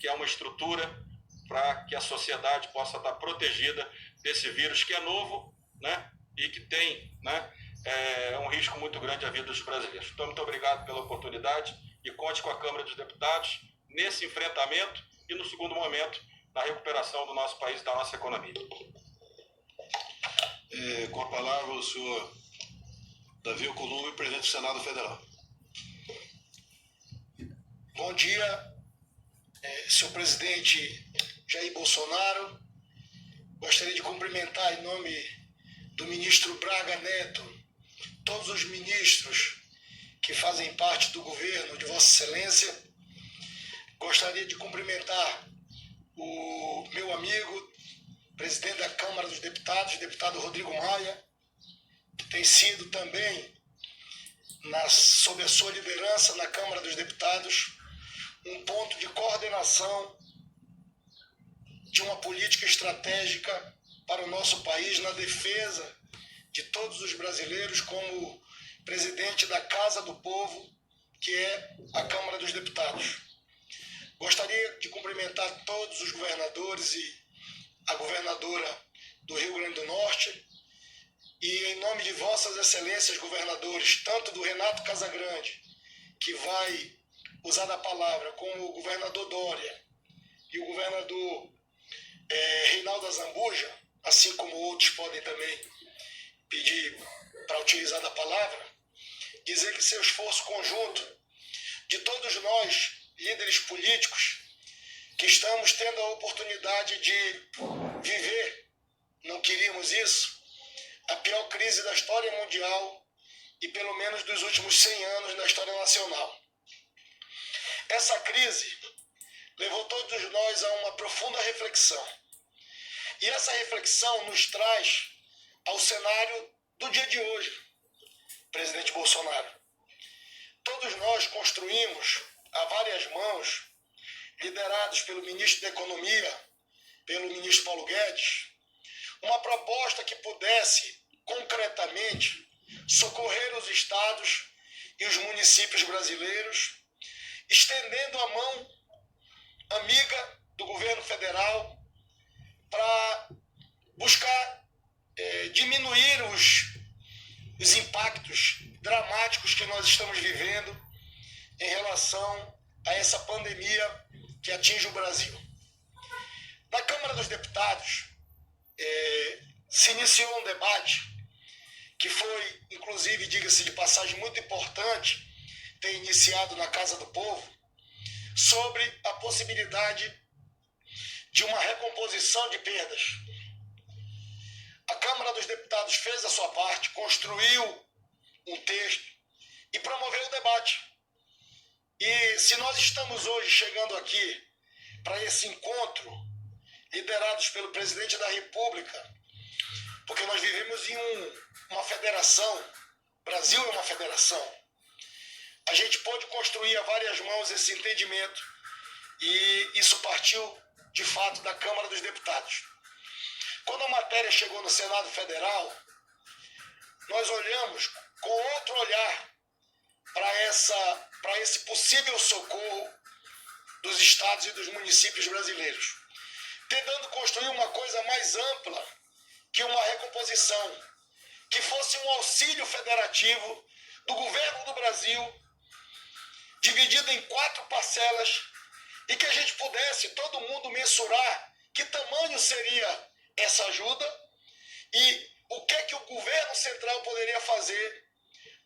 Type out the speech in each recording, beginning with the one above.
que é uma estrutura para que a sociedade possa estar protegida desse vírus que é novo, né, e que tem, né, um risco muito grande à vida dos brasileiros. Então, muito obrigado pela oportunidade e conte com a Câmara dos Deputados nesse enfrentamento e, no segundo momento, na recuperação do nosso país e da nossa economia. Com a palavra o senhor Davi Alcolumbre, presidente do Senado Federal. Bom dia, senhor presidente Jair Bolsonaro. Gostaria de cumprimentar em nome do ministro Braga Neto, todos os ministros que fazem parte do governo de Vossa Excelência. Gostaria de cumprimentar o meu amigo, presidente da Câmara dos Deputados, deputado Rodrigo Maia, que tem sido também, sob a sua liderança na Câmara dos Deputados, um ponto de coordenação de uma política estratégica para o nosso país na defesa de todos os brasileiros, como presidente da Casa do Povo, que é a Câmara dos Deputados. Gostaria de cumprimentar todos os governadores e a governadora do Rio Grande do Norte e, em nome de Vossas Excelências governadores, tanto do Renato Casagrande, que vai usar a palavra, como o governador Dória e o governador Reinaldo Azambuja, assim como outros podem também pedir para utilizar a palavra, dizer que seu esforço conjunto de todos nós, líderes políticos, que estamos tendo a oportunidade de viver, não queríamos isso, a pior crise da história mundial e pelo menos dos últimos 100 anos na história nacional. Essa crise levou todos nós a uma profunda reflexão. E essa reflexão nos traz ao cenário do dia de hoje, presidente Bolsonaro. Todos nós construímos a várias mãos, liderados pelo ministro da Economia, pelo ministro Paulo Guedes, uma proposta que pudesse, concretamente, socorrer os estados e os municípios brasileiros, estendendo a mão amiga do governo federal para buscar diminuir os impactos dramáticos que nós estamos vivendo em relação a essa pandemia que atinge o Brasil. Na Câmara dos Deputados, se iniciou um debate que foi, inclusive, diga-se de passagem, muito importante, ter iniciado na Casa do Povo, sobre a possibilidade de uma recomposição de perdas. A Câmara dos Deputados fez a sua parte, construiu um texto e promoveu o debate. E se nós estamos hoje chegando aqui para esse encontro, liderados pelo presidente da República, porque nós vivemos em uma federação, o Brasil é uma federação, a gente pode construir a várias mãos esse entendimento e isso partiu, de fato, da Câmara dos Deputados. Quando a matéria chegou no Senado Federal, nós olhamos com outro olhar para esse possível socorro dos estados e dos municípios brasileiros, tentando construir uma coisa mais ampla que uma recomposição, que fosse um auxílio federativo do governo do Brasil, dividido em 4 parcelas, e que a gente pudesse, todo mundo, mensurar que tamanho seria essa ajuda e o que é que o governo central poderia fazer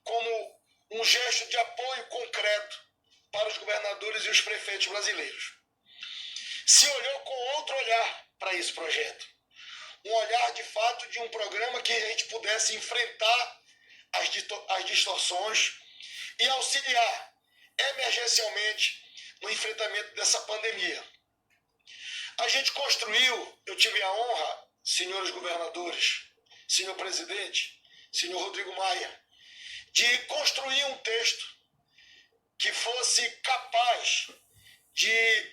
como um gesto de apoio concreto para os governadores e os prefeitos brasileiros. Se olhou com outro olhar para esse projeto. Um olhar, de fato, de um programa que a gente pudesse enfrentar as distorções e auxiliar emergencialmente no enfrentamento dessa pandemia. A gente construiu, eu tive a honra, senhores governadores, senhor presidente, senhor Rodrigo Maia, de construir um texto que fosse capaz de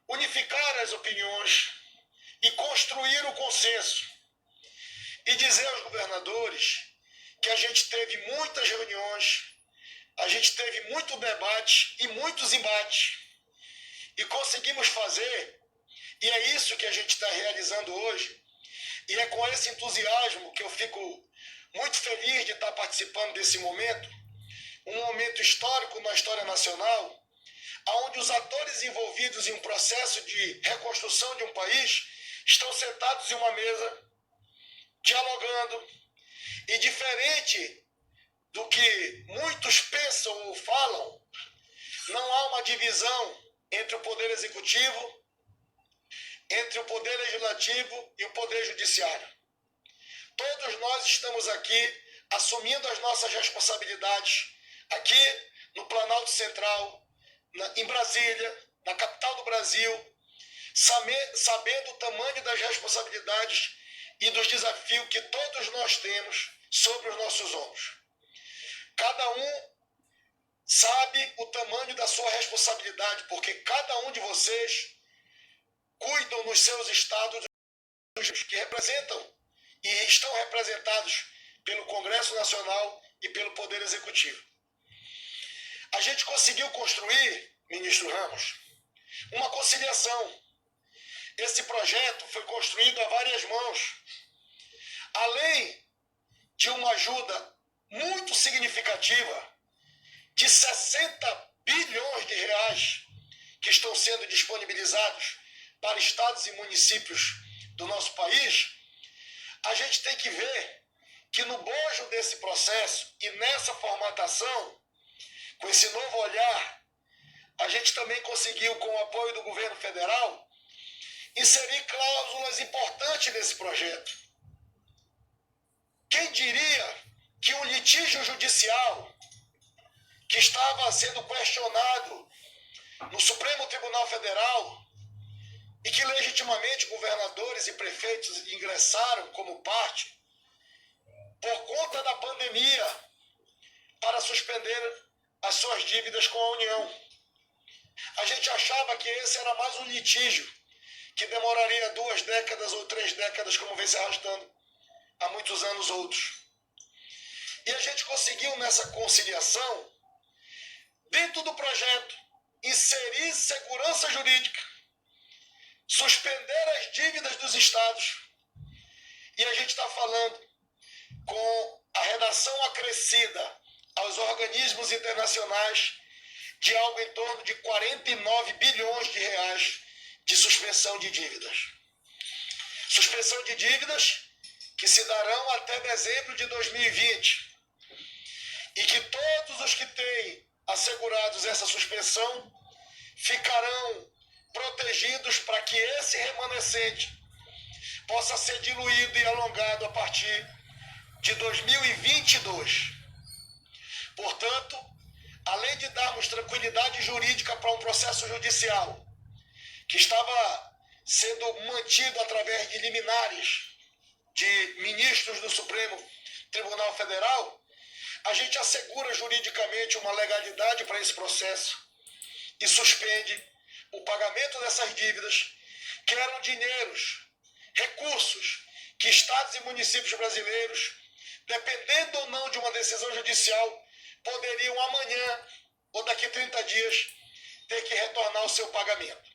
unificar as opiniões e construir o consenso e dizer aos governadores que a gente teve muitas reuniões, a gente teve muito debate e muitos embates E conseguimos fazer, e é isso que a gente está realizando hoje, e é com esse entusiasmo que eu fico muito feliz de estar participando desse momento, um momento histórico na história nacional, onde os atores envolvidos em um processo de reconstrução de um país estão sentados em uma mesa, dialogando, e diferente do que muitos pensam ou falam, não há uma divisão entre o poder executivo, entre o poder legislativo e o poder judiciário. Todos nós estamos aqui assumindo as nossas responsabilidades, aqui no Planalto Central, em Brasília, na capital do Brasil, sabendo o tamanho das responsabilidades e dos desafios que todos nós temos sobre os nossos ombros. Cada um sabe o tamanho da sua responsabilidade, porque cada um de vocês cuidam nos seus estados que representam e estão representados pelo Congresso Nacional e pelo Poder Executivo. A gente conseguiu construir, ministro Ramos, uma conciliação. Esse projeto foi construído a várias mãos. Além de uma ajuda muito significativa de 60 bilhões de reais que estão sendo disponibilizados para estados e municípios do nosso país, a gente tem que ver que no bojo desse processo e nessa formatação, com esse novo olhar, a gente também conseguiu, com o apoio do governo federal, inserir cláusulas importantes nesse projeto. Quem diria que um litígio judicial que estava sendo questionado no Supremo Tribunal Federal e que legitimamente governadores e prefeitos ingressaram como parte por conta da pandemia para suspender as suas dívidas com a União. A gente achava que esse era mais um litígio que demoraria 2 décadas ou 3 décadas, como vem se arrastando há muitos anos outros. E a gente conseguiu nessa conciliação, dentro do projeto, inserir segurança jurídica, suspender as dívidas dos estados. E a gente está falando com a redação acrescida aos organismos internacionais de algo em torno de 49 bilhões de reais de suspensão de dívidas. Suspensão de dívidas que se darão até dezembro de 2020. E que todos os que têm assegurados essa suspensão ficarão protegidos para que esse remanescente possa ser diluído e alongado a partir de 2022. Portanto, além de darmos tranquilidade jurídica para um processo judicial que estava sendo mantido através de liminares de ministros do Supremo Tribunal Federal, a gente assegura juridicamente uma legalidade para esse processo e suspende o pagamento dessas dívidas, que eram dinheiros, recursos que estados e municípios brasileiros, dependendo ou não de uma decisão judicial, poderiam amanhã ou daqui 30 dias ter que retornar o seu pagamento.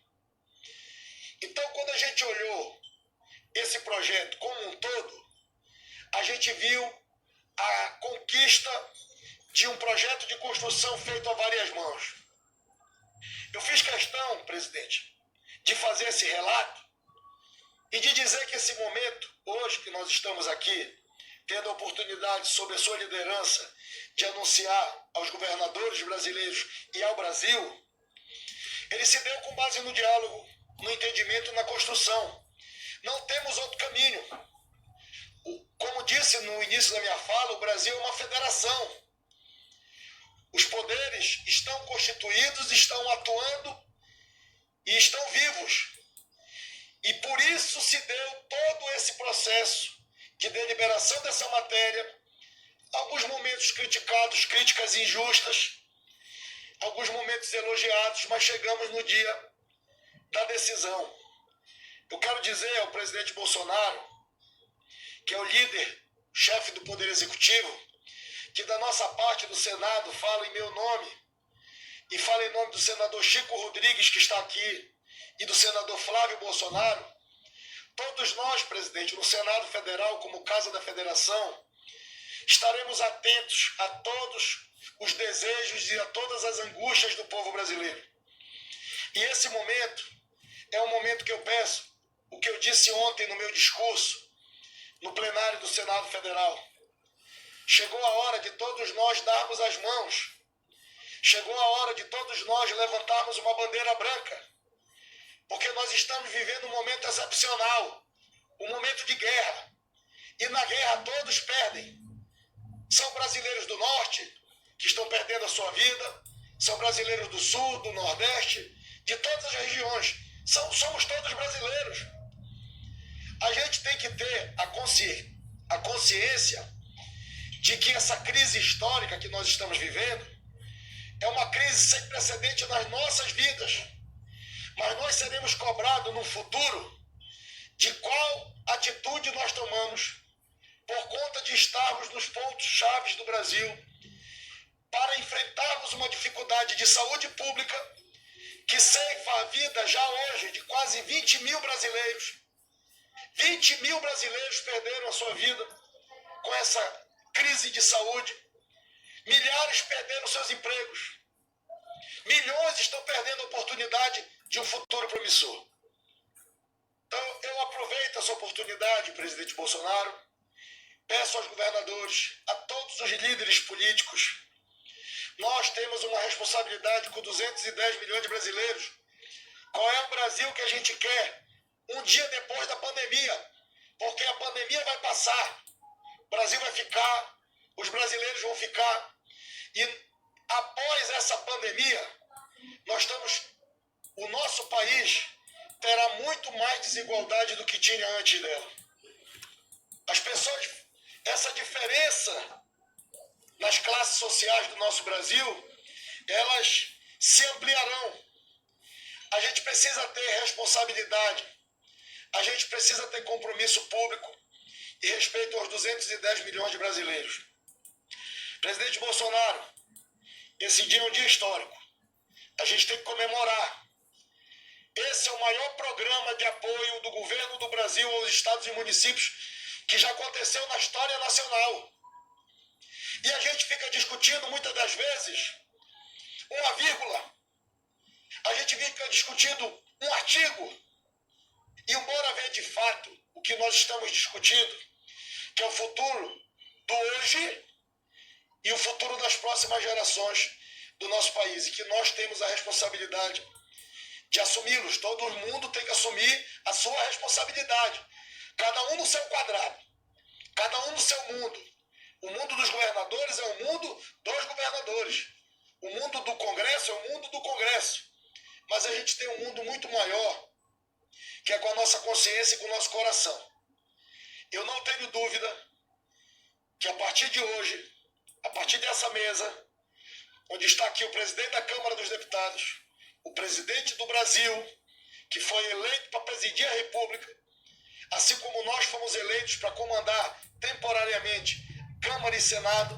Então, quando a gente olhou esse projeto como um todo, a gente viu a conquista de um projeto de construção feito a várias mãos. Eu fiz questão, presidente, de fazer esse relato e de dizer que esse momento, hoje que nós estamos aqui, tendo a oportunidade, sob a sua liderança, de anunciar aos governadores brasileiros e ao Brasil, ele se deu com base no diálogo, no entendimento e na construção. Não temos outro caminho. Como disse no início da minha fala, o Brasil é uma federação. Os poderes estão constituídos, estão atuando e estão vivos. E por isso se deu todo esse processo de deliberação dessa matéria, alguns momentos criticados, críticas injustas, alguns momentos elogiados, mas chegamos no dia da decisão. Eu quero dizer ao presidente Bolsonaro, que é o líder, chefe do Poder Executivo, que da nossa parte do Senado fala em meu nome, e falo em nome do senador Chico Rodrigues, que está aqui, e do senador Flávio Bolsonaro, todos nós, presidente, no Senado Federal, como Casa da Federação, estaremos atentos a todos os desejos e a todas as angústias do povo brasileiro. E esse momento é um momento que eu peço, o que eu disse ontem no meu discurso, no plenário do Senado Federal. Chegou a hora de todos nós darmos as mãos. Chegou a hora de todos nós levantarmos uma bandeira branca. Porque nós estamos vivendo um momento excepcional, um momento de guerra. E na guerra todos perdem. São brasileiros do Norte, que estão perdendo a sua vida, são brasileiros do Sul, do Nordeste, de todas as regiões. Somos todos brasileiros. A gente tem que ter a consciência de que essa crise histórica que nós estamos vivendo é uma crise sem precedente nas nossas vidas. Mas nós seremos cobrados no futuro de qual atitude nós tomamos por conta de estarmos nos pontos chaves do Brasil para enfrentarmos uma dificuldade de saúde pública que ceifa a vida já hoje de quase 20 mil brasileiros. 20 mil brasileiros perderam a sua vida com essa crise de saúde. Milhares perderam seus empregos. Milhões estão perdendo a oportunidade de um futuro promissor. Então, eu aproveito essa oportunidade, presidente Bolsonaro, peço aos governadores, a todos os líderes políticos, nós temos uma responsabilidade com 210 milhões de brasileiros. Qual é o Brasil que a gente quer um dia depois da pandemia? Porque a pandemia vai passar, o Brasil vai ficar, os brasileiros vão ficar. E após essa pandemia, o nosso país terá muito mais desigualdade do que tinha antes dela. As pessoas, essa diferença nas classes sociais do nosso Brasil, elas se ampliarão. A gente precisa ter responsabilidade, a gente precisa ter compromisso público e respeito aos 210 milhões de brasileiros. Presidente Bolsonaro, esse dia é um dia histórico. A gente tem que comemorar. Esse é o maior programa de apoio do governo do Brasil aos estados e municípios que já aconteceu na história nacional. E a gente fica discutindo muitas das vezes uma vírgula. A gente fica discutindo um artigo. E embora ver de fato o que nós estamos discutindo, que é o futuro do hoje e o futuro das próximas gerações do nosso país, e que nós temos a responsabilidade de assumi-los. Todo mundo tem que assumir a sua responsabilidade. Cada um no seu quadrado, cada um no seu mundo. O mundo dos governadores é o mundo dos governadores. O mundo do Congresso é o mundo do Congresso. Mas a gente tem um mundo muito maior, que é com a nossa consciência e com o nosso coração. Eu não tenho dúvida que a partir de hoje, a partir dessa mesa, onde está aqui o presidente da Câmara dos Deputados, o presidente do Brasil, que foi eleito para presidir a República, assim como nós fomos eleitos para comandar temporariamente Câmara e Senado,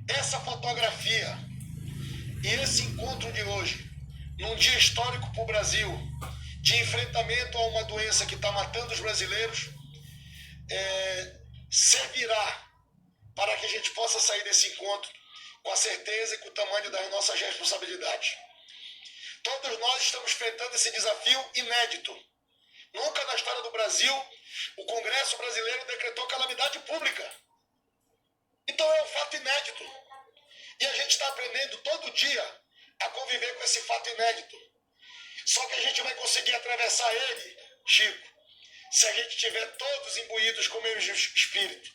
essa fotografia e esse encontro de hoje, num dia histórico para o Brasil, de enfrentamento a uma doença que está matando os brasileiros, servirá para que a gente possa sair desse encontro com a certeza e com o tamanho das nossas responsabilidades. Todos nós estamos enfrentando esse desafio inédito. Nunca na história do Brasil o Congresso brasileiro decretou calamidade pública. Então é um fato inédito. E a gente está aprendendo todo dia a conviver com esse fato inédito. Só que a gente vai conseguir atravessar ele, Chico, se a gente estiver todos imbuídos com o mesmo espírito,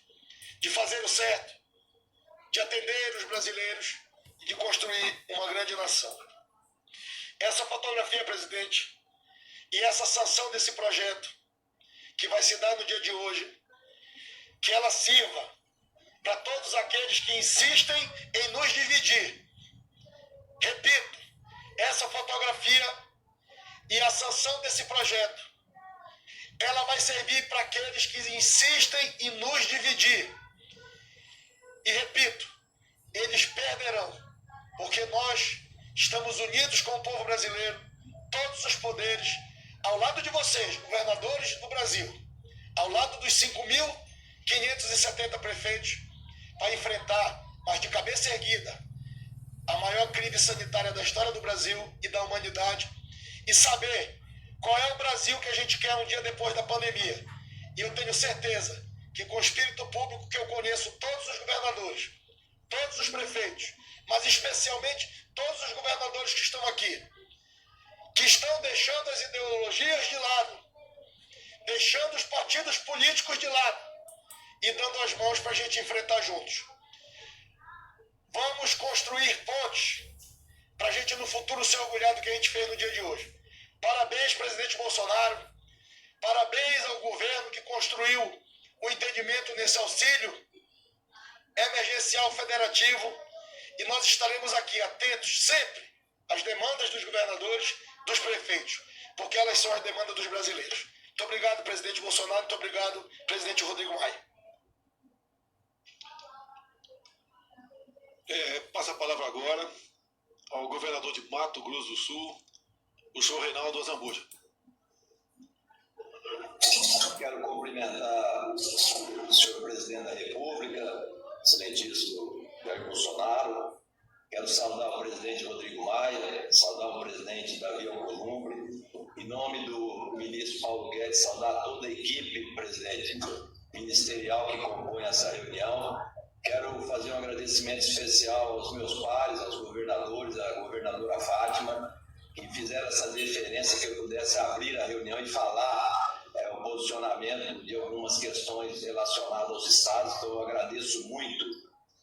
de fazer o certo, de atender os brasileiros e de construir uma grande nação. Essa fotografia, presidente, e essa sanção desse projeto, que vai se dar no dia de hoje, que ela sirva para todos aqueles que insistem em nos dividir. Repito, essa fotografia e a sanção desse projeto, ela vai servir para aqueles que insistem em nos dividir. E repito, eles perderão, porque nós Estamos unidos com o povo brasileiro, todos os poderes, ao lado de vocês, governadores do Brasil, ao lado dos 5.570 prefeitos, para enfrentar, mas de cabeça erguida, a maior crise sanitária da história do Brasil e da humanidade, e saber qual é o Brasil que a gente quer um dia depois da pandemia. E eu tenho certeza que com o espírito público que eu conheço todos os governadores, todos os prefeitos, mas especialmente todos os governadores que estão aqui, que estão deixando as ideologias de lado, deixando os partidos políticos de lado e dando as mãos para a gente enfrentar juntos. Vamos construir pontes para a gente no futuro se orgulhar do que a gente fez no dia de hoje. Parabéns, presidente Bolsonaro. Parabéns ao governo que construiu o entendimento nesse auxílio emergencial federativo. E nós estaremos aqui atentos sempre às demandas dos governadores, dos prefeitos, porque elas são as demandas dos brasileiros. Muito obrigado, presidente Bolsonaro. Muito obrigado, presidente Rodrigo Maia. Passa a palavra agora ao governador de Mato Grosso do Sul, o senhor Reinaldo Azambuja. Quero cumprimentar o senhor presidente da República, excelentíssimo Jair Bolsonaro. Quero saudar o presidente Rodrigo Maia, saudar o presidente Davi Alcolumbre. Em nome do ministro Paulo Guedes, saudar toda a equipe, presidente ministerial que compõe essa reunião. Quero fazer um agradecimento especial aos meus pares, aos governadores, à governadora Fátima, que fizeram essa deferência que eu pudesse abrir a reunião e falar o posicionamento de algumas questões relacionadas aos estados. Então eu agradeço muito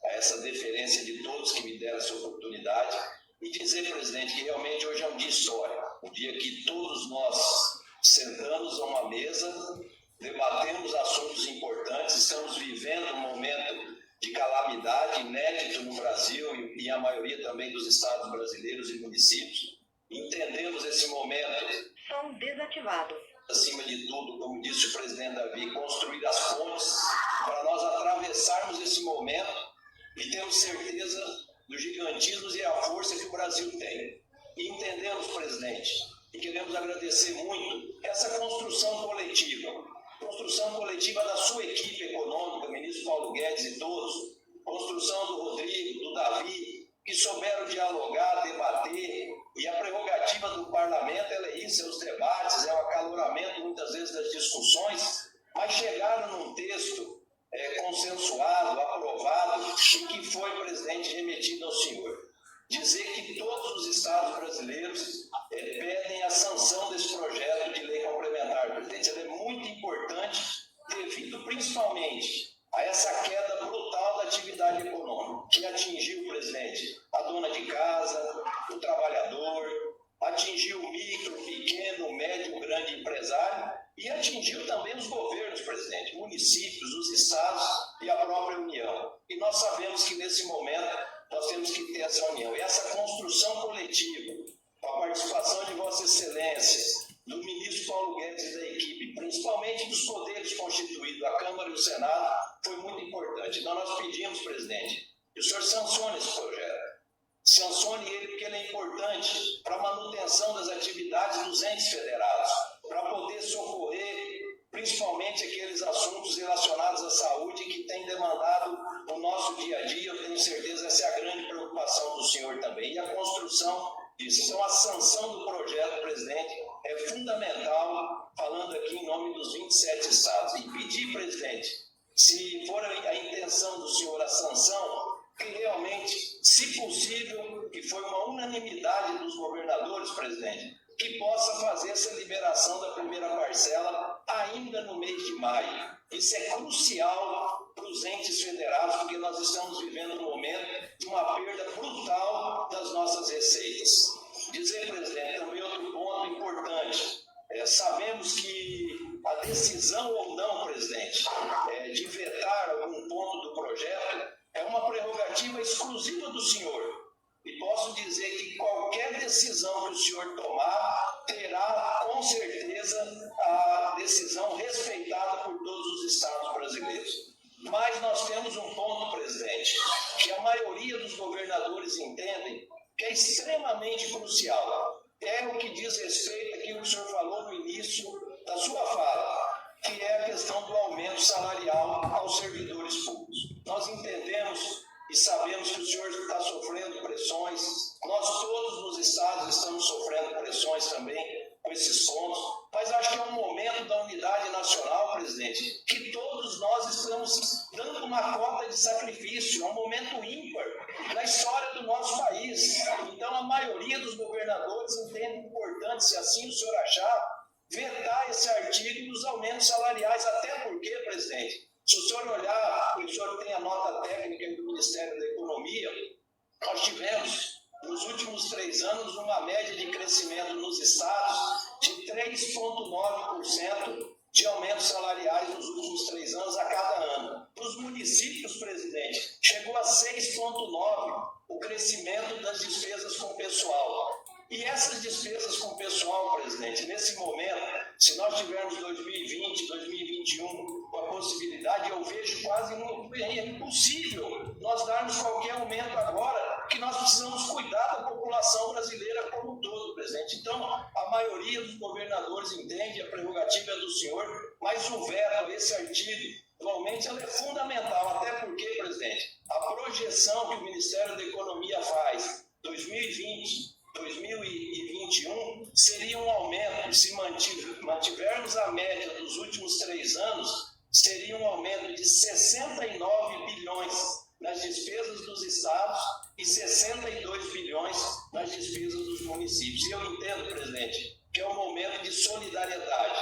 a essa deferência de todos que me deram essa oportunidade e dizer, presidente, que realmente hoje é um dia histórico, um dia que todos nós sentamos a uma mesa, debatemos assuntos importantes, estamos vivendo um momento de calamidade inédito no Brasil e a maioria também dos estados brasileiros e municípios. Entendemos esse momento. Som desativado. Acima de tudo, como disse o presidente Davi, construir as pontes para nós atravessarmos esse momento e termos certeza do gigantismo e a força que o Brasil tem. E entendemos, presidente, e queremos agradecer muito essa construção coletiva da sua equipe econômica, ministro Paulo Guedes e todos, construção do Rodrigo, do Davi, que souberam dialogar, debater, e a prerrogativa do parlamento é isso, é os debates, é o acaloramento muitas vezes das discussões, mas chegaram num texto consensuado, aprovado, e que foi, presidente, remetido ao senhor. Dizer que todos os estados brasileiros pedem a sanção desse projeto de lei complementar, presidente. Ele é muito importante, devido principalmente a essa queda brutal da atividade econômica, que atingiu, presidente, a dona de casa, o trabalhador, atingiu o micro, pequeno, médio, grande empresário e atingiu também os governos, presidente, municípios, os estados e a própria União. E nós sabemos que nesse momento nós temos que ter essa união. E essa construção coletiva, com a participação de Vossa Excelência, do ministro Paulo Guedes e da equipe, principalmente dos poderes constituídos, a Câmara e o Senado, foi muito importante. Então nós pedimos, presidente, que o senhor sancione esse projeto. Sancione ele porque ele é importante para a manutenção das atividades dos entes federados, para poder socorrer principalmente aqueles assuntos relacionados à saúde que têm demandado o nosso dia a dia. Eu tenho certeza que essa é a grande preocupação do senhor também. E a construção disso. Então, a sanção do projeto, presidente, é fundamental, falando aqui em nome dos 27 estados. E pedir, presidente, se for a intenção do senhor a sanção, que realmente, se possível, que foi uma unanimidade dos governadores, presidente, que possa fazer essa liberação da primeira parcela ainda no mês de maio. Isso é crucial para os entes federados, porque nós estamos vivendo um momento de uma perda brutal das nossas receitas. Dizer, presidente, também outro ponto importante. Sabemos que a decisão ou não, presidente, de vetar algum ponto do projeto é uma prerrogativa exclusiva do senhor. E posso dizer que qualquer decisão que o senhor tomar terá, com certeza, a decisão respeitada por todos os estados brasileiros. Mas nós temos um ponto, presidente, que a maioria dos governadores entendem que é extremamente crucial. É o que diz respeito àquilo que o senhor falou no início da sua fala, que é a questão do aumento salarial aos servidores públicos. Nós entendemos e sabemos que o senhor está sofrendo pressões, nós todos nos estados estamos sofrendo pressões também com esses pontos, mas acho que é um momento da unidade nacional, presidente, que todos nós estamos dando uma cota de sacrifício, é um momento ímpar na história do nosso país. Então a maioria dos governadores entende importante, se assim o senhor achar, vetar esse artigo dos aumentos salariais, até porque, presidente, se o senhor olhar, o senhor tem a nota técnica do Ministério da Economia, nós tivemos, nos últimos 3 anos, uma média de crescimento nos estados de 3,9% de aumentos salariais nos últimos 3 anos a cada ano. Nos municípios, presidente, chegou a 6,9% o crescimento das despesas com pessoal. E essas despesas com pessoal, presidente, nesse momento, se nós tivermos 2020, 2021, com a possibilidade, eu vejo quase impossível nós darmos qualquer aumento agora, que nós precisamos cuidar da população brasileira como um todo, presidente. Então, a maioria dos governadores entende, a prerrogativa é do senhor, mas o veto a esse artigo, atualmente, ela é fundamental, até porque, presidente, a projeção que o Ministério da Economia faz, 2020, 2021, seria um aumento, se mantivermos a média dos últimos 3 anos, seria um aumento de 69 bilhões nas despesas dos estados e 62 bilhões nas despesas dos municípios. E eu entendo, presidente, que é um momento de solidariedade,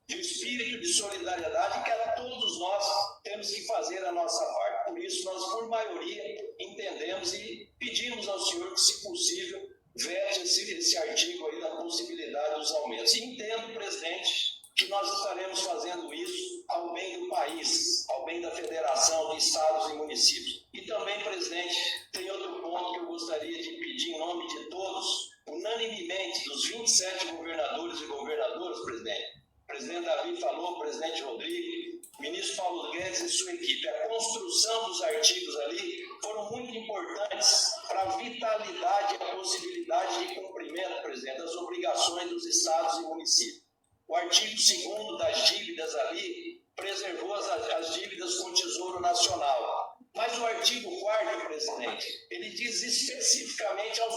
de um espírito de solidariedade que a todos nós temos que fazer a nossa parte. Por isso, nós, por maioria, entendemos e pedimos ao senhor que, se possível, vete esse artigo aí da possibilidade dos aumentos. E entendo, presidente, que nós estaremos fazendo isso ao bem do país, ao bem da federação de estados e municípios. E também, presidente, tem outro ponto que eu gostaria de pedir em nome de todos, unanimemente, dos 27 governadores e governadoras, presidente. O presidente Davi falou, o presidente Rodrigo, o ministro Paulo Guedes e sua equipe. A construção dos artigos ali foram muito importantes para a vitalidade e a possibilidade de cumprimento, presidente, das obrigações dos estados e municípios. O artigo 2º das dívidas ali preservou as dívidas com o Tesouro Nacional. Mas o artigo 4º, presidente, ele diz especificamente aos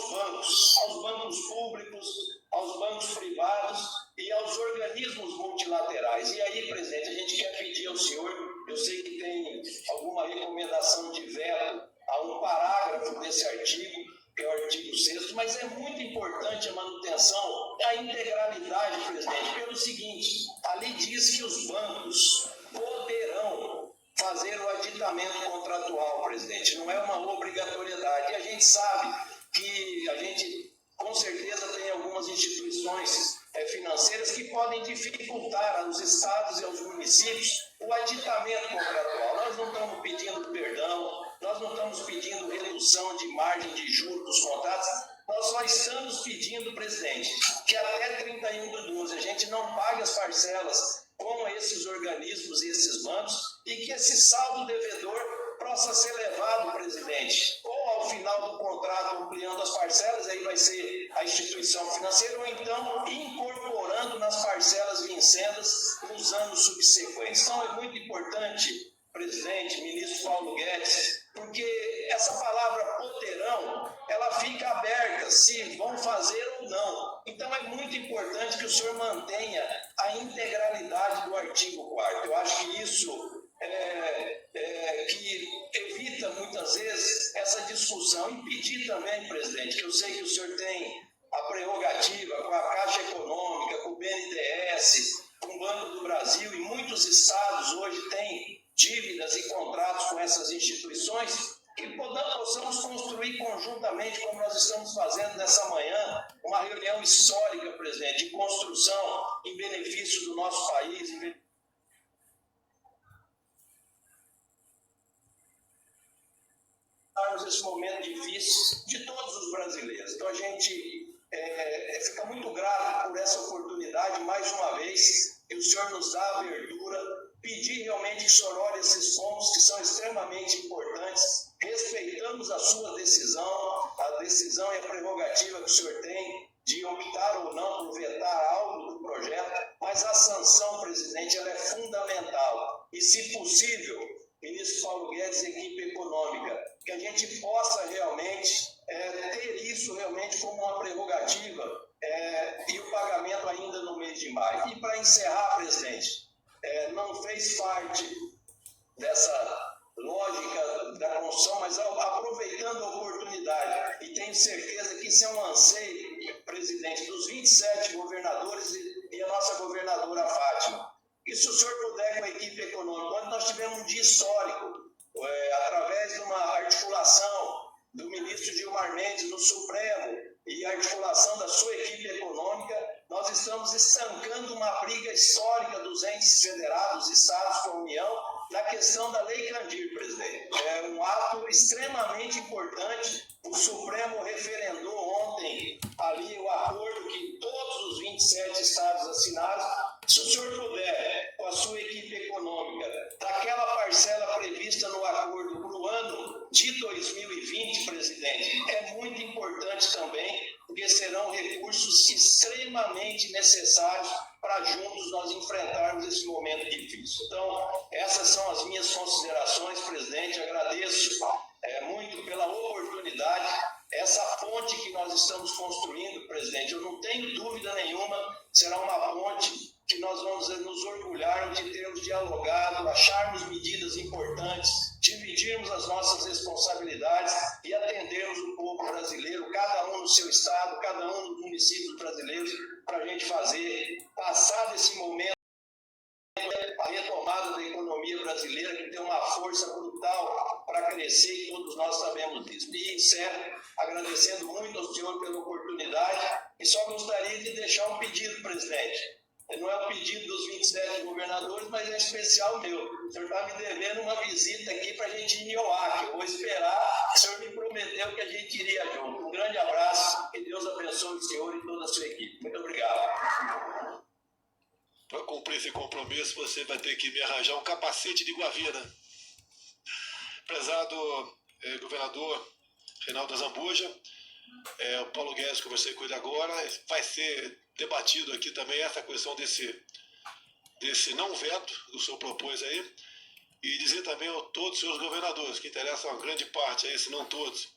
bancos públicos, aos bancos privados e aos organismos multilaterais. E aí, presidente, a gente quer pedir ao senhor, eu sei que tem alguma recomendação de veto a um parágrafo desse artigo, que é o artigo 6º, mas é muito importante a manutenção da integralidade, presidente, pelo seguinte, ali diz que os bancos poderão fazer o aditamento contratual, presidente, não é uma obrigatoriedade. E a gente sabe que a gente, com certeza, tem algumas instituições financeiras que podem dificultar aos estados e aos municípios o aditamento contratual. Nós não estamos pedindo perdão, nós não estamos pedindo redução de margem de juros dos contratos, nós só estamos pedindo, presidente, que até 31/12 a gente não pague as parcelas com esses organismos e esses bancos e que esse saldo devedor possa ser levado, presidente, ou ao final do contrato ampliando as parcelas, aí vai ser a instituição financeira, ou então incorporando nas parcelas vincendas nos anos subsequentes. Então é muito importante, presidente, ministro Paulo Guedes, porque essa palavra poderão, ela fica aberta se vão fazer ou não. Então é muito importante que o senhor mantenha a integralidade do artigo 4º. Eu acho que isso que evita muitas vezes essa discussão. E pedir também, presidente, que eu sei que o senhor tem a prerrogativa com a Caixa Econômica, com o BNDES, com o Banco do Brasil, e muitos estados hoje têm dívidas e contratos com essas instituições, que possamos construir conjuntamente, como nós estamos fazendo nessa manhã, uma reunião histórica, presidente, de construção em benefício do nosso país, esse momento difícil de todos os brasileiros. Então a gente fica muito grato por essa oportunidade, mais uma vez, que o senhor nos dá a abertura, pedir realmente que o senhor olhe esses pontos que são extremamente importantes, respeitamos a sua decisão, a decisão e a prerrogativa que o senhor tem de optar ou não por vetar algo do projeto, mas a sanção, presidente, ela é fundamental. E, se possível, ministro Paulo Guedes e equipe econômica, que a gente possa realmente ter isso realmente como uma prerrogativa e o pagamento ainda no mês de maio. E, para encerrar, presidente, não fez parte dessa lógica da construção, mas aproveitando a oportunidade, e tenho certeza que isso é um anseio, presidente, dos 27 governadores e a nossa governadora Fátima. E se o senhor puder, com a equipe econômica, onde nós tivemos um dia histórico, através de uma articulação do ministro Gilmar Mendes no Supremo e a articulação da sua equipe econômica, nós estamos estancando uma briga histórica dos entes federados, estados com a União, na questão da Lei Candir, presidente. É um ato extremamente importante. O Supremo referendou ontem ali o acordo que todos os 27 estados assinaram. Se o senhor puder, com a sua equipe econômica, daquela parcela prevista no acordo para o ano de 2020, presidente, é muito importante também, porque serão recursos extremamente necessários para juntos nós enfrentarmos esse momento difícil. Então, essas são as minhas considerações, presidente. Agradeço muito pela oportunidade. Essa ponte que nós estamos construindo, presidente, eu não tenho dúvida nenhuma, será uma ponte que nós vamos nos orgulhar de termos dialogado, acharmos medidas importantes, dividirmos as nossas responsabilidades e atendermos o povo brasileiro, cada um no seu estado, cada um nos municípios brasileiros, para a gente passar desse momento, a retomada da economia brasileira, que tem uma força brutal para crescer, e todos nós sabemos disso. E encerro agradecendo muito ao senhor pela oportunidade, e só gostaria de deixar um pedido, presidente. Não é um pedido dos 27 governadores, mas é especial meu. O senhor está me devendo uma visita aqui para a gente ir em Oaxaca. Eu vou esperar. O senhor me prometeu que a gente iria junto. Um grande abraço. Que Deus abençoe o senhor e toda a sua equipe. Muito obrigado. Para cumprir esse compromisso, você vai ter que me arranjar um capacete de Guavina. Prezado governador Reinaldo Azambuja, o Paulo Guedes, conversei com ele agora, vai ser debatido aqui também essa questão desse não veto que o senhor propôs aí, e dizer também a todos os seus governadores, que interessam uma grande parte aí, se não todos.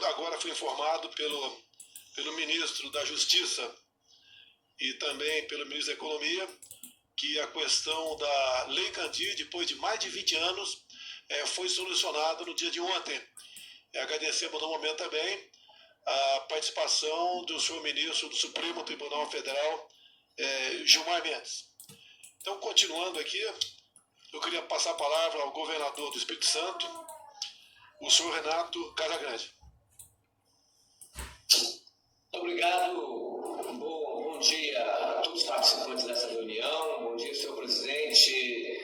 Agora fui informado pelo ministro da Justiça e também pelo ministro da Economia que a questão da Lei Candir, depois de mais de 20 anos, foi solucionada no dia de ontem. Agradecemos no momento também a participação do senhor ministro do Supremo Tribunal Federal, Gilmar Mendes. Então, continuando aqui, eu queria passar a palavra ao governador do Espírito Santo, o senhor Renato Casagrande. Muito obrigado. Bom dia a todos os participantes dessa reunião. Bom dia, senhor presidente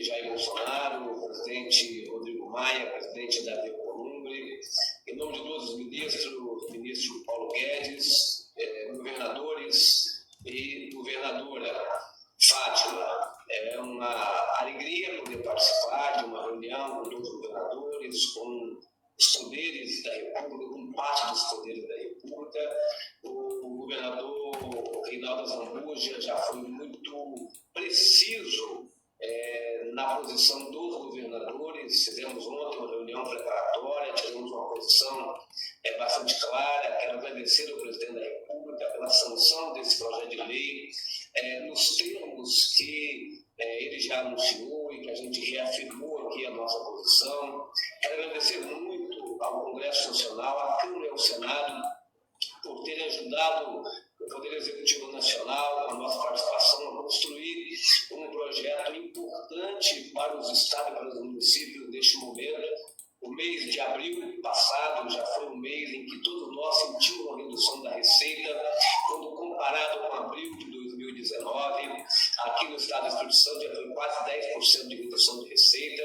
Jair Bolsonaro, presidente Rodrigo Maia, presidente Davi Alcolumbre, em nome de todos os ministros, ministro Paulo Guedes, governadores e governadora Fátima. É uma alegria poder participar de uma reunião com todos os governadores, com os poderes da República, com parte dos poderes da República. O governador Reinaldo Azambuja já foi muito preciso na posição dos governadores. Fizemos ontem uma reunião preparatória, tivemos uma posição bastante clara. Quero agradecer ao presidente da República pela sanção desse projeto de lei, nos termos que ele já anunciou e que a gente reafirmou aqui a nossa posição. Quero agradecer muito ao Congresso Nacional, à Câmara e ao Senado, por terem ajudado o Poder Executivo Nacional, com a nossa participação, a construir um projeto importante para os estados e para os municípios neste momento. O mês de abril passado já foi um mês em que todos nós sentimos uma redução da receita, quando comparado com abril de 2019, aqui no estado do Espírito Santo já foi quase 10% de redução de receita.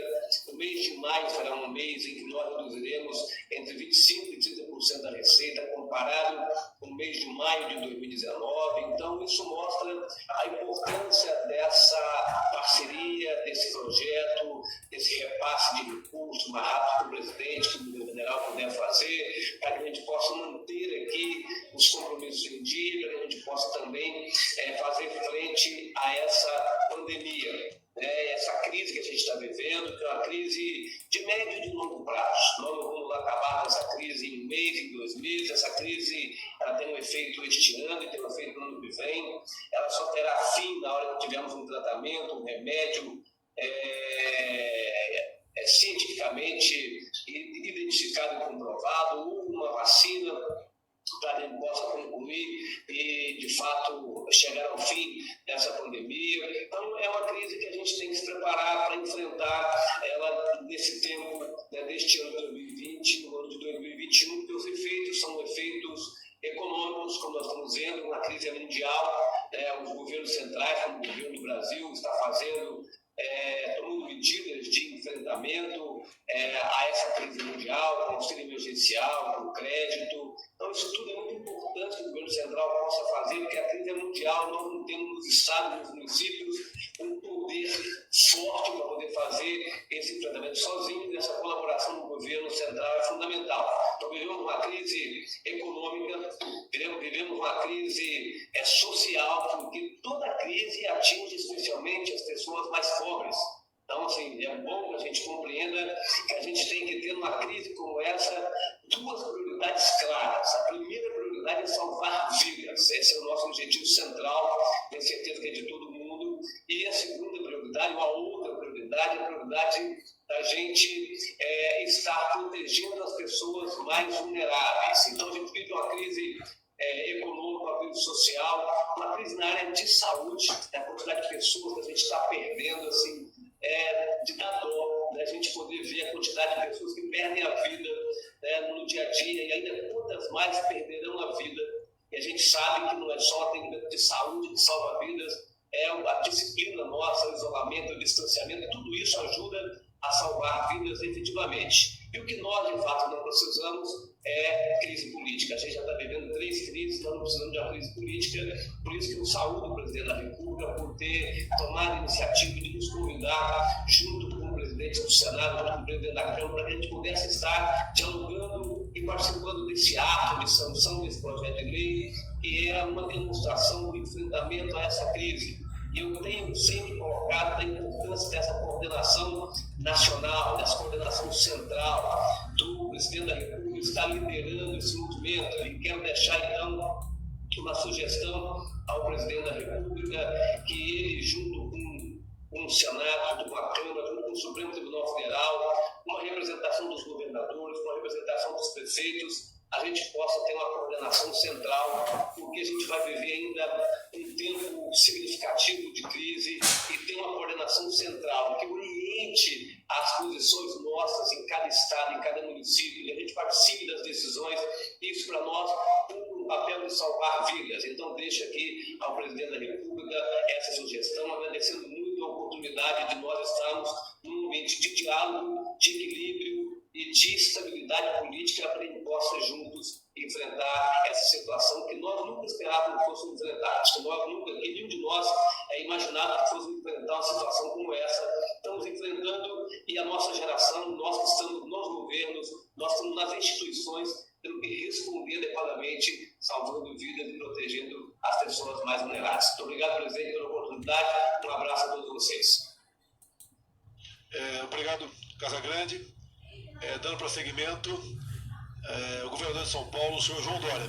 O mês de maio será um mês em que nós reduziremos entre 25% e 30% da receita, comparado com o mês de maio de 2019. Então, isso mostra a importância dessa parceria, desse projeto, desse repasse de recursos mais rápido que o presidente, que o general fazer frente a essa pandemia, né? Essa crise que a gente está vivendo, que é uma crise de médio e de longo prazo. Nós não vamos acabar com essa crise em um mês, em 2 meses. Essa crise ela tem um efeito este ano e tem um efeito no ano que vem. Ela só terá fim na hora que tivermos um tratamento, um remédio cientificamente identificado e comprovado, ou uma vacina para que a gente possa concluir e, de fato, chegar ao fim dessa pandemia. Então, é uma crise que a gente tem que se preparar para enfrentar ela nesse tempo, né, deste ano de 2020, no ano de 2021, porque os efeitos são efeitos econômicos, como nós estamos vendo, uma crise mundial, os governos centrais, como o governo do Brasil, está tomando medidas de enfrentamento a essa crise mundial, com auxílio emergencial, com crédito. Então, isso tudo é muito importante que o governo central possa fazer, porque a crise é mundial, nós não temos nos estados, nos municípios, um poder forte para poder fazer esse enfrentamento sozinho, e essa colaboração do governo central é fundamental. Então, vivemos uma crise econômica, vivemos uma crise social, porque toda crise atinge especialmente as pessoas mais pobres. Então, assim, é bom que a gente compreenda que a gente tem que ter, numa crise como essa, 2 prioridades claras. A primeira prioridade é salvar vidas. Esse é o nosso objetivo central, tenho certeza que é de todo mundo. E a segunda prioridade, ou a outra prioridade, é a prioridade da gente estar protegendo as pessoas mais vulneráveis. Então, a gente vive uma crise econômica, uma crise social, uma crise na área de saúde, a quantidade de pessoas que a gente está perdendo, assim, de dar dó, né? A gente poder ver a quantidade de pessoas que perdem a vida, né, no dia a dia, e ainda quantas mais perderão a vida. E a gente sabe que não é só atendimento de saúde que salva vidas, a disciplina nossa, o isolamento, o distanciamento, tudo isso ajuda a salvar vidas efetivamente. E o que nós, de fato, não precisamos é crise política. A gente já está vivendo 3 crises, nós não precisamos de uma crise política. Por isso que eu saúdo o presidente da República por ter tomado a iniciativa de nos convidar, junto com o presidente do Senado, junto com o presidente da Câmara, para que a gente pudesse estar dialogando e participando desse ato de sanção desse projeto de lei, que é uma demonstração do enfrentamento a essa crise. E eu tenho sempre colocado a importância dessa coordenação nacional, dessa coordenação central, do presidente da República estar liderando esse movimento. E quero deixar, então, uma sugestão ao presidente da República, que ele, junto com o Senado, junto com a Câmara, junto com o Supremo Tribunal Federal, uma representação dos governadores, uma representação dos prefeitos, a gente possa ter uma coordenação central, porque a gente vai viver ainda um tempo significativo de crise, e ter uma coordenação central que oriente as posições nossas em cada estado, em cada município, e a gente participe das decisões. Isso, para nós, um papel de salvar vidas. Então, deixo aqui ao presidente da República essa sugestão, agradecendo muito a oportunidade de nós estarmos num ambiente de diálogo, de equilíbrio e de estabilidade política, para que a gente possa juntos enfrentar essa situação que nós nunca esperávamos que fôssemos enfrentar. Acho que nós nunca, que nenhum de nós imaginava que fôssemos enfrentar uma situação como essa. Estamos enfrentando, e a nossa geração, nós que estamos nos governos, nós estamos nas instituições, temos que responder adequadamente, salvando vidas e protegendo as pessoas mais vulneráveis. Muito obrigado, presidente, pela oportunidade. Um abraço a todos vocês. Obrigado, Casagrande. Dando prosseguimento, o governador de São Paulo, o senhor João Dória.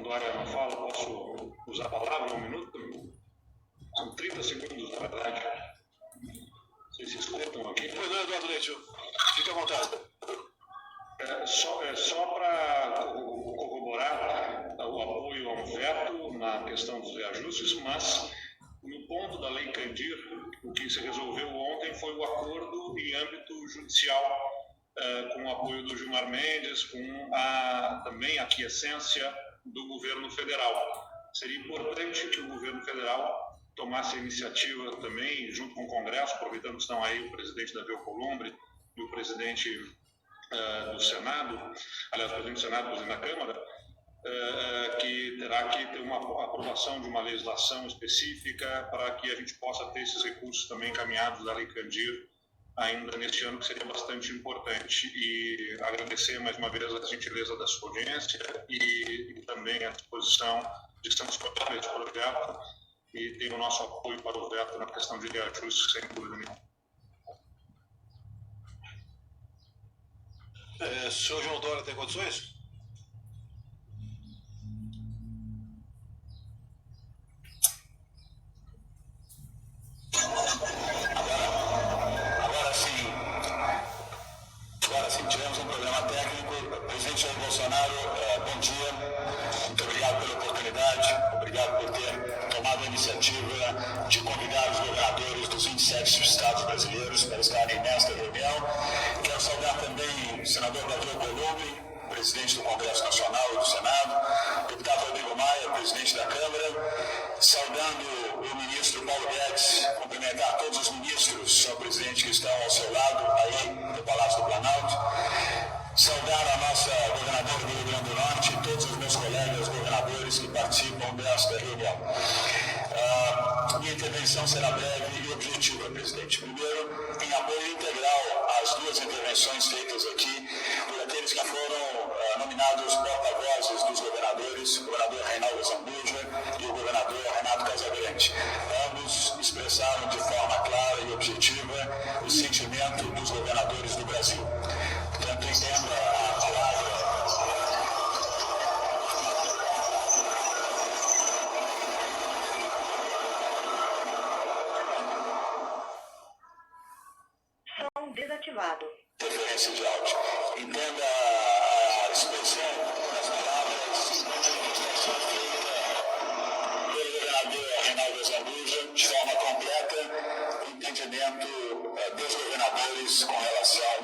Dória não fala, posso usar a palavra 1 minuto? São 30 segundos, na verdade. Vocês se escutam aqui? Pois não, Eduardo Leite, fica à vontade. Só para corroborar o apoio ao veto na questão dos reajustes, mas no ponto da Lei Candir, o que se resolveu ontem foi o acordo em âmbito judicial, com o apoio do Gilmar Mendes, com também a aquiescência do governo federal. Seria importante que o governo federal tomasse a iniciativa também, junto com o Congresso, aproveitando que estão aí o presidente Davi Alcolumbre e o presidente do Senado, aliás, o presidente do Senado, o presidente da Câmara, que terá que ter uma aprovação de uma legislação específica para que a gente possa ter esses recursos também encaminhados da Lei Candir ainda neste ano, que seria bastante importante. E agradecer mais uma vez a gentileza da sua audiência e também a disposição de estamos para esse projeto e tem o nosso apoio para o veto na questão de reajuste, sem dúvida nenhuma. Senhor João Dória tem condições? Agora sim, tivemos um programa técnico. Presidente Jair Bolsonaro, bom dia. Muito obrigado pela oportunidade. Obrigado por ter tomado a iniciativa de convidar os governadores dos 27 estados brasileiros para estarem nesta reunião. Quero saudar também o senador Davi Alcolumbre, presidente do Congresso Nacional e do Senado, deputado Rodrigo Maia, presidente da Câmara, saudando o ministro Paulo Guedes, cumprimentar todos os ministros, senhor presidente, que estão ao seu lado, aí no Palácio do Planalto, saudar a nossa governadora do Rio Grande do Norte e todos os meus colegas governadores que participam desta reunião. Minha intervenção será breve e objetiva, presidente. Primeiro, em apoio integral às duas intervenções feitas aqui por aqueles que foram nominados porta-vozes dos governadores, o governador Reinaldo Zambuja e o governador Renato Casagrande. Ambos expressaram de forma clara e objetiva o sentimento dos governadores do Brasil. Portanto, entenda a palavra. Som desativado. Interferência de áudio. Entenda a expressão das palavras da manifestação feita pelo governador Reinaldo Zambuja de forma completa, o entendimento dos governadores com relação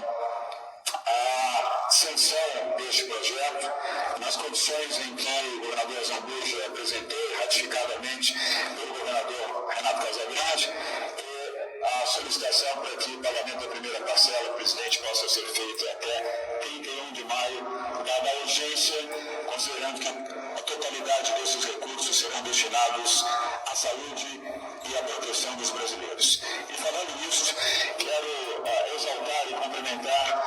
à sanção deste projeto, nas condições em que o governador Zambuja apresentou ratificadamente pelo governador Renato Casagrande, a solicitação para que o pagamento da primeira parcela, presidente, possa ser feito até 31 de maio, dada a urgência, considerando que a totalidade desses recursos serão destinados à saúde e à proteção dos brasileiros. E falando nisso, quero exaltar e complementar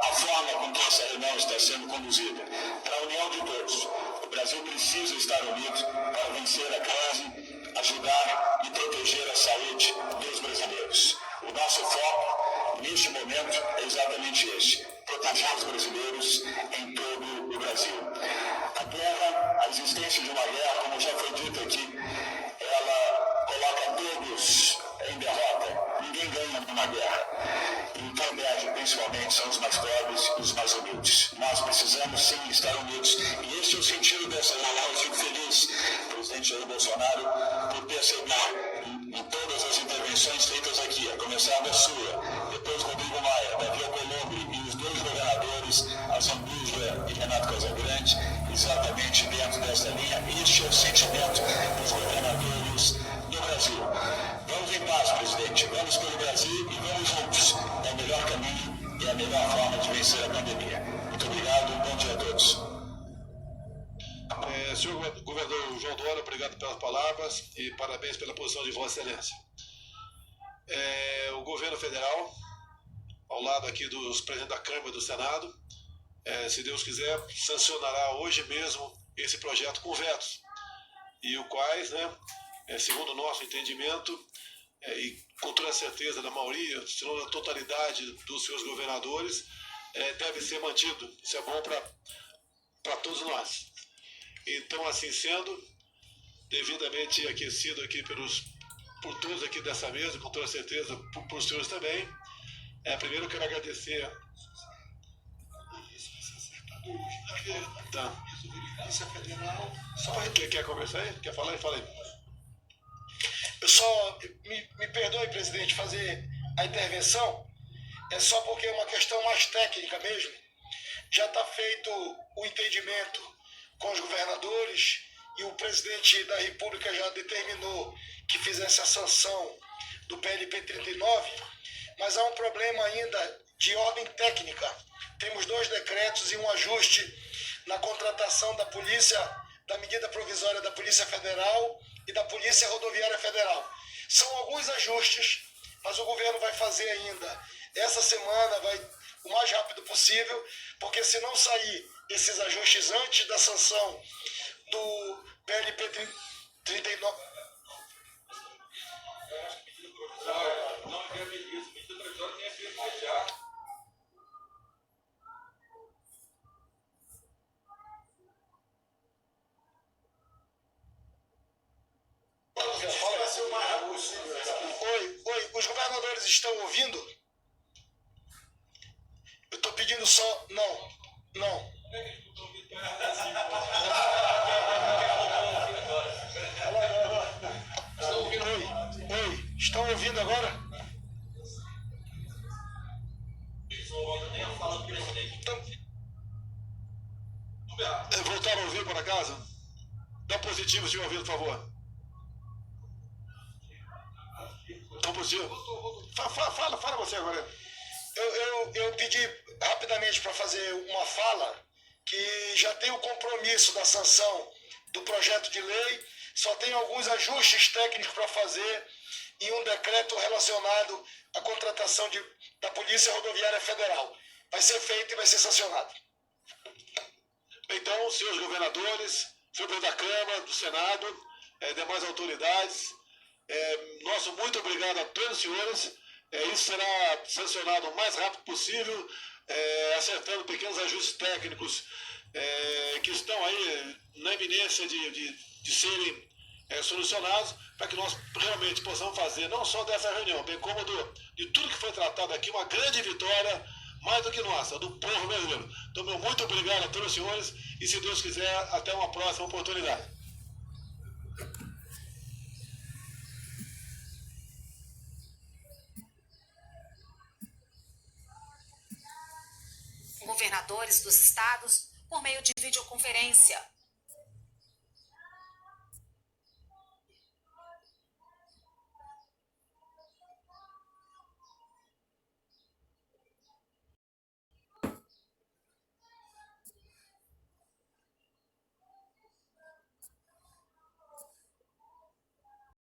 a forma com que essa reunião está sendo conduzida, para a união de todos. O Brasil precisa estar unido para vencer a crise, ajudar e proteger a saúde dos brasileiros. O nosso foco, neste momento, é exatamente esse: proteger os brasileiros em todo o Brasil. A guerra, a existência de uma guerra, como já foi dito aqui, ela coloca todos em derrota. Ninguém ganha numa guerra. E quem perde, principalmente, são os mais pobres e os mais humildes. Nós precisamos, sim, estar unidos. E esse é o sentido dessa reunião. Eu fico feliz, presidente Jair Bolsonaro, por perceber em todas as intervenções feitas aqui, a começar da sua, depois Rodrigo Maia, Davi Alcolumbre e os dois governadores, Zambuja e Renato Casagrande, exatamente dentro dessa linha. Este é o sentimento dos governadores do Brasil. Vamos em paz, presidente. Vamos pelo Brasil e vamos juntos. É o melhor caminho e a melhor forma de vencer a pandemia. Muito obrigado. Bom dia a todos. Senhor governador João Dória, obrigado pelas palavras e parabéns pela posição de Vossa Excelência. O governo federal, ao lado aqui dos presidentes da Câmara e do Senado, se Deus quiser, sancionará hoje mesmo esse projeto com vetos, e o quais, segundo o nosso entendimento, e com toda a certeza da maioria, se não da totalidade dos seus governadores, deve ser mantido. Isso é bom para todos nós. Então, assim sendo, devidamente aquecido aqui por todos aqui dessa mesa, com toda certeza por os senhores também. Primeiro eu quero agradecer. Tá. Polícia Federal. Quer conversar aí? Quer falar aí? Fala aí. Eu só me perdoe, presidente, fazer a intervenção. É só porque é uma questão mais técnica mesmo. Já está feito o entendimento com os governadores e o presidente da República já determinou que fizesse a sanção do PLP 39, mas há um problema ainda de ordem técnica. Temos 2 decretos e um ajuste na contratação da polícia, da medida provisória da Polícia Federal e da Polícia Rodoviária Federal. São alguns ajustes, mas o governo vai fazer ainda essa semana, o mais rápido possível, porque se não sair esses ajustes antes da sanção do PLP 39... Não havia medida provisória nem havia imediato. Oi, os governadores estão ouvindo? Eu estou pedindo só... Não. Oi, estão ouvindo agora? Voltaram a ouvir por acaso? Dá positivo se ouvindo, por favor. Dá positivo. Fala você agora. Eu pedi rapidamente para fazer uma fala que já tem o compromisso da sanção do projeto de lei, só tem alguns ajustes técnicos para fazer e um decreto relacionado à contratação da Polícia Rodoviária Federal. Vai ser feito e vai ser sancionado. Então, senhores governadores, senhor presidente da Câmara, do Senado, demais autoridades, nosso muito obrigado a todos os senhores. Isso será sancionado o mais rápido possível, acertando pequenos ajustes técnicos que estão aí na iminência de serem solucionados, para que nós realmente possamos fazer, não só dessa reunião, bem como de tudo que foi tratado aqui, uma grande vitória, mais do que nossa, do povo brasileiro. Então, meu muito obrigado a todos os senhores e, se Deus quiser, até uma próxima oportunidade. Governadores dos estados por meio de videoconferência.